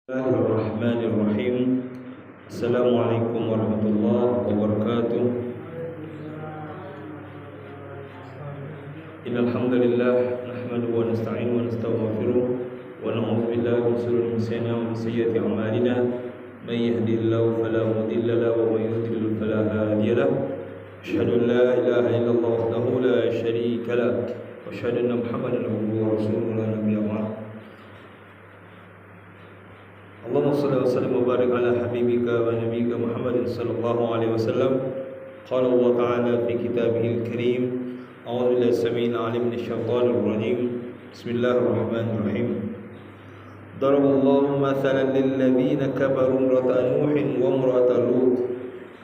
Bismillahirrahmanirrahim. Assalamualaikum warahmatullahi wabarakatuh. Innal hamdalillah nahmaduhu wa nasta'inuhu wa nastaghfiruh wa na'udzu billahi min shururi anfusina wa min sayyiati a'malina. May yahdihillahu fala mudilla lahu wa may yudlil fala hadiya lahu. Asyhadu an la ilaha illallah wahdahu la syarika lahu wa asyhadu anna Muhammadan abduhu wa rasuluhu la nabiyya ba'dahu. Allahumma salli wa sallim wa barik ala habibika wa nabiyyika Muhammadin sallallahu alaihi wasallam. Qala Allah ta'ala fi kitabihil karim, a'udzu billahi samil alim minasy syaithanir rajim. Bismillahirrahmanirrahim. Daraballahu mathalan lil ladzina kafaru imra'ata Nuhin wa imra'ata Lut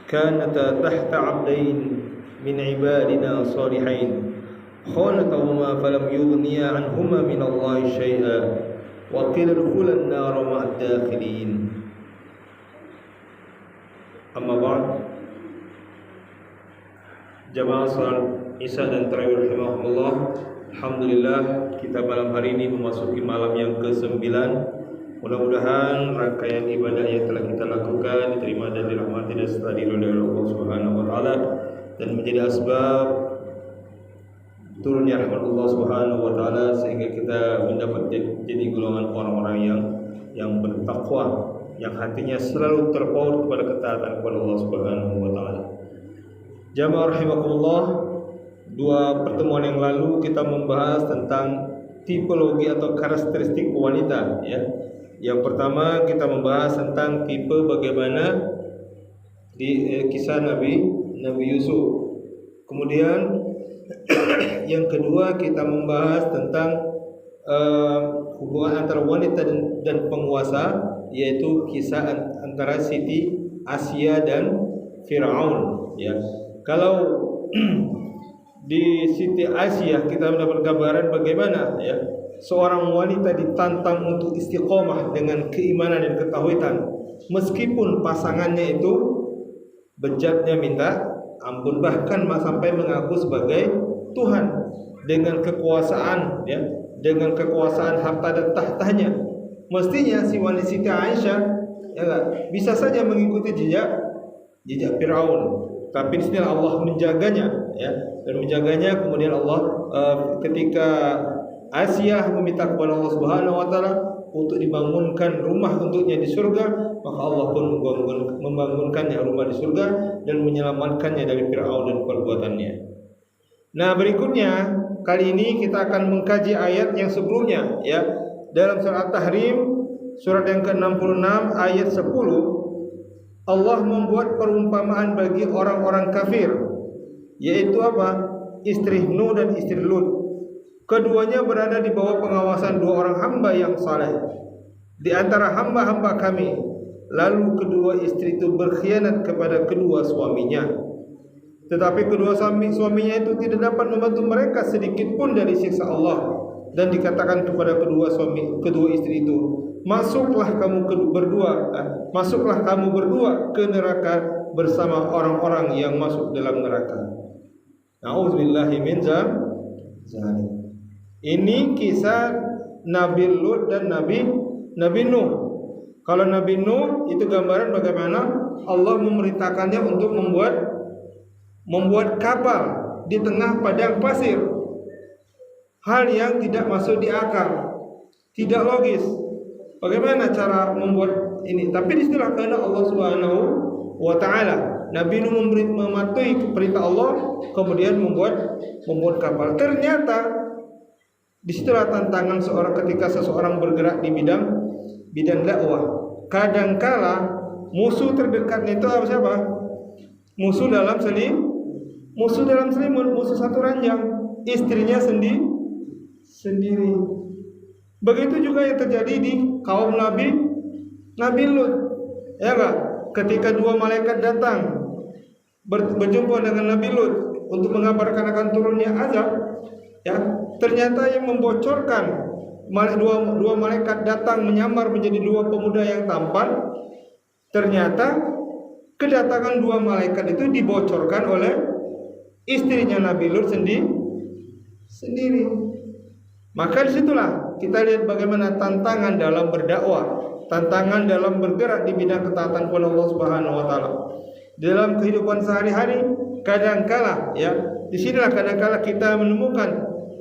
kanata tahta 'abdayn min 'ibadina salihain khanatahuma falam yughniya 'anhuma min Allahi syai'an wa qila udkhulan nar ma'ad dakhilin. Amma ba'd. Jamaah salat Isya dan Tarawih rahimahullah. Alhamdulillah, kita malam hari ini memasuki malam yang ke-9. Mudah-mudahan rangkaian ibadah yang telah kita lakukan diterima dan dirahmati dan serta diridhoi oleh Allah Subhanahu wa taala dan menjadi asbab turunnya rahmat Allah Subhanahu wa taala sehingga kita mendapat jadi golongan orang-orang yang bertakwa, yang hatinya selalu terpaut kepada ketaatan kepada Allah Subhanahu wa taala. Jamaah rahimakumullah, dua pertemuan yang lalu kita membahas tentang tipologi atau karakteristik wanita, ya. Yang pertama kita membahas tentang tipe bagaimana di kisah Nabi Yusuf. Kemudian yang kedua kita membahas tentang hubungan antara wanita dan penguasa, yaitu kisah antara Siti Asia dan Firaun, ya. Kalau di Siti Asia kita mendapat gambaran bagaimana, ya, seorang wanita ditantang untuk istiqomah dengan keimanan dan ketauhidan meskipun pasangannya itu bejatnya minta ampun, bahkan sampai mengaku sebagai Tuhan dengan kekuasaan, ya, dengan kekuasaan harta dan tahtanya. Mestinya si wanita Siti Aisyah, ya, bisa saja mengikuti jejak Firaun, tapi di sini Allah menjaganya, ya, dan menjaganya. Kemudian Allah ketika Asia meminta kepada Allah Subhanahu wa taala untuk dibangunkan rumah untuknya di surga, maka Allah pun membangunkannya rumah di surga dan menyelamatkannya dari Firaun dan perbuatannya. Nah, berikutnya kali ini kita akan mengkaji ayat yang sebelumnya, ya. Dalam surat At-Tahrim, surat yang ke-66 ayat 10, Allah membuat perumpamaan bagi orang-orang kafir, yaitu apa? Istri Nuh dan istri Lut. Keduanya berada di bawah pengawasan dua orang hamba yang saleh di antara hamba-hamba kami. Lalu kedua istri itu berkhianat kepada kedua suaminya, tetapi kedua suaminya itu tidak dapat membantu mereka sedikit pun dari siksa Allah. Dan dikatakan kepada kedua istri itu, masuklah kamu berdua ke neraka bersama orang-orang yang masuk dalam neraka. Nauzubillahi min dzalik. Ini kisah Nabi Lut dan Nabi Nuh. Kalau Nabi Nuh itu gambaran bagaimana Allah memerintahkannya untuk membuat kapal di tengah padang pasir. Hal yang tidak masuk di akal, tidak logis. Bagaimana cara membuat ini? Tapi disitulah kehendak Allah Subhanahu wa taala. Nabi Nuh mematuhi perintah Allah, kemudian membuat kapal. Ternyata disitulah tantangan ketika seseorang bergerak di bidang dakwah. Kadangkala musuh terdekatnya itu siapa? Musuh dalam selimut, musuh satu ranjang, istrinya sendiri. Begitu juga yang terjadi di kaum Nabi Lut, ya enggak? Ketika dua malaikat datang berjumpa dengan Nabi Lut untuk mengabarkan akan turunnya azab, ya, ternyata yang membocorkan dua malaikat datang menyamar menjadi dua pemuda yang tampan. Ternyata kedatangan dua malaikat itu dibocorkan oleh istrinya Nabi Lut sendiri. Maka disitulah kita lihat bagaimana tantangan dalam berdakwah. tantangan dalam bergerak di bidang ketaatan kepada Allah Subhanahu wa taala. Dalam kehidupan sehari-hari kadangkala ya, disinilah kadangkala kita menemukan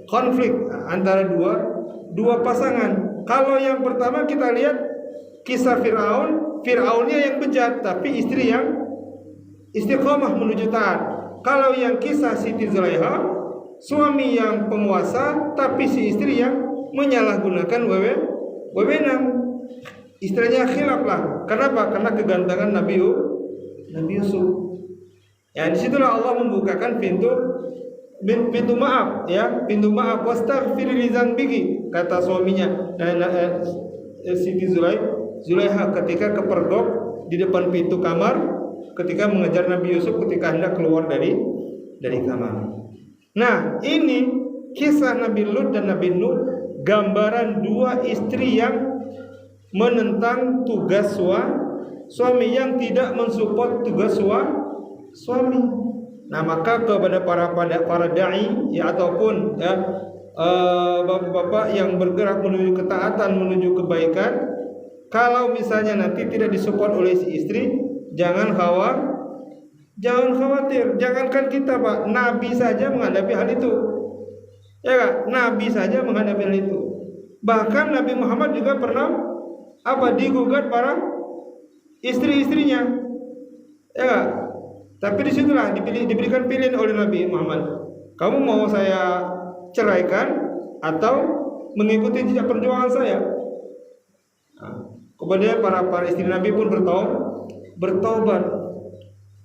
konflik antara dua pasangan. Kalau yang pertama kita lihat kisah Fir'aunnya yang bejat tapi istri yang istiqomah menuju taat. Kalau yang kisah Siti Zulaiha, suami yang penguasa tapi si istri yang menyalahgunakan wewenang. Istrinya khilaf lah. Kenapa? Karena kegantengan Nabi Yusuf. Ya, disitulah Allah membukakan pintu maaf, ya, pintu maaf. Wastaghfir li dzambiki, kata suaminya Siti Zulaiha ketika kepergok di depan pintu kamar ketika mengejar Nabi Yusuf ketika hendak keluar dari kamar. Nah, ini kisah Nabi Lut dan Nabi Nuh, gambaran dua istri yang menentang tugas suami, yang tidak mensupport tugas suami. Nah, maka kepada para dai ya, ataupun ya, bapak-bapak yang bergerak menuju ketaatan, menuju kebaikan, kalau misalnya nanti tidak disupport oleh si istri, jangan khawatir. Jangankan kita, Pak, Nabi saja menghadapi hal itu. Ya kan? Nabi saja menghadapi hal itu. Bahkan Nabi Muhammad juga pernah digugat para istri-istrinya. Ya kan? Tapi disitulah diberikan pilihan oleh Nabi Muhammad. Kamu mau saya ceraikan atau mengikuti jejak perjuangan saya? Nah, kemudian para istri Nabi pun bertaubat.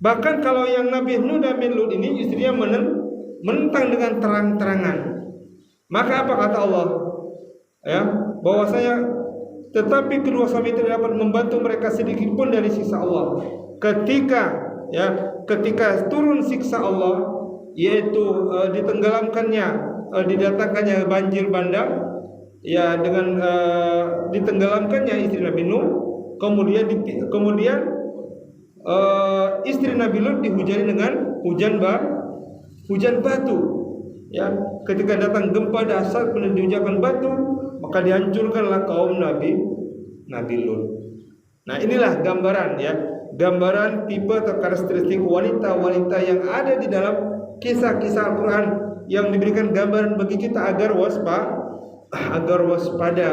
Bahkan kalau yang Nabi Nuh dan Nabi Lut ini istrinya menentang dengan terang-terangan. Maka apa kata Allah? Ya, bahwasanya tetapi kedua suami itu dapat membantu mereka sedikit pun dari siksa Allah. Ketika turun siksa Allah, yaitu didatangkannya banjir bandang, ya, dengan ditenggelamkannya istri Nabi Nuh, kemudian istri Nabi Lut dihujani dengan hujan batu. Ya, ketika datang gempa dahsyat kemudian dihujankan batu, maka dihancurkanlah kaum Nabi Lut. Nah, inilah gambaran tipe atau karakteristik wanita-wanita yang ada di dalam kisah-kisah Al-Quran, yang diberikan gambaran bagi kita agar waspada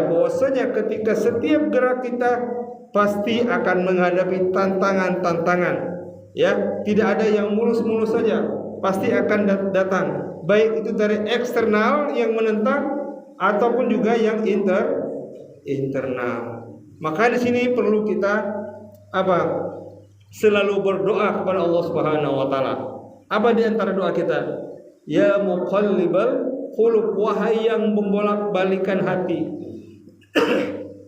bahwasanya ketika setiap gerak kita pasti akan menghadapi tantangan-tantangan. Ya, tidak ada yang mulus-mulus saja, pasti akan datang, baik itu dari eksternal yang menentang ataupun juga yang internal. Maka di sini perlu kita selalu berdoa kepada Allah Subhanahu wa taala. Apa di antara doa kita? Ya muqallibal qulub, wahai yang membolak-balikan hati,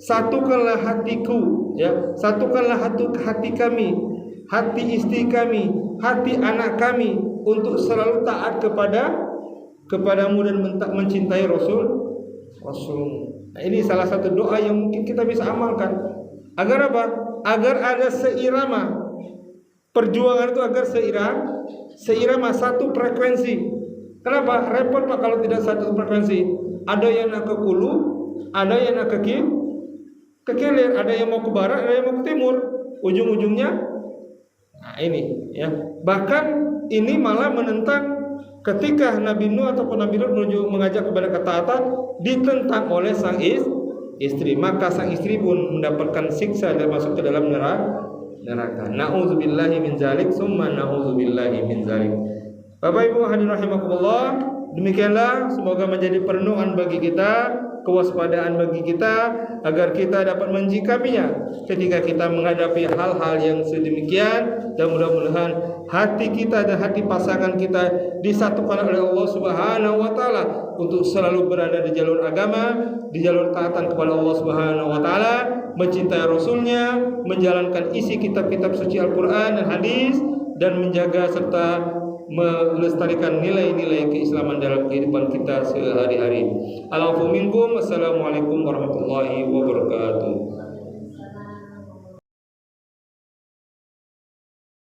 satukanlah hatiku, ya, satukanlah hati kami, hati istri kami, hati anak kami untuk selalu taat kepadamu dan mencintai Rasul. Nah, ini salah satu doa yang mungkin kita bisa amalkan. Agar apa? Agar ada seirama. Perjuangan itu agar seirama, satu frekuensi. Kenapa? Repot, Pak, kalau tidak satu frekuensi. Ada yang nak ke hulu, ada yang nak ke hilir, ada yang mau ke barat, ada yang mau ke timur. Ujung-ujungnya, nah ini, ya. Bahkan ini malah menentang. Ketika Nabi Nuh ataupun Nabi Lut mengajak kepada ketaatan, ditentang oleh sang istri, maka sang istri pun mendapatkan siksa dan masuk ke dalam neraka. Nauzubillahi min zalik, summa nauzubillahi min zalik. Bapak Ibu hadirin rahimakumullah, demikianlah semoga menjadi perenungan bagi kita, kewaspadaan bagi kita, agar kita dapat menyikapinya ketika kita menghadapi hal-hal yang sedemikian, dan mudah-mudahan hati kita dan hati pasangan kita disatukan oleh Allah Subhanahu wa taala untuk selalu berada di jalur agama, di jalur taatan kepada Allah Subhanahu wa taala, mencintai Rasulnya, menjalankan isi kitab-kitab suci Al-Quran dan hadis, dan menjaga serta melestarikan nilai-nilai keislaman dalam kehidupan kita sehari-hari. Assalamualaikum warahmatullahi wabarakatuh.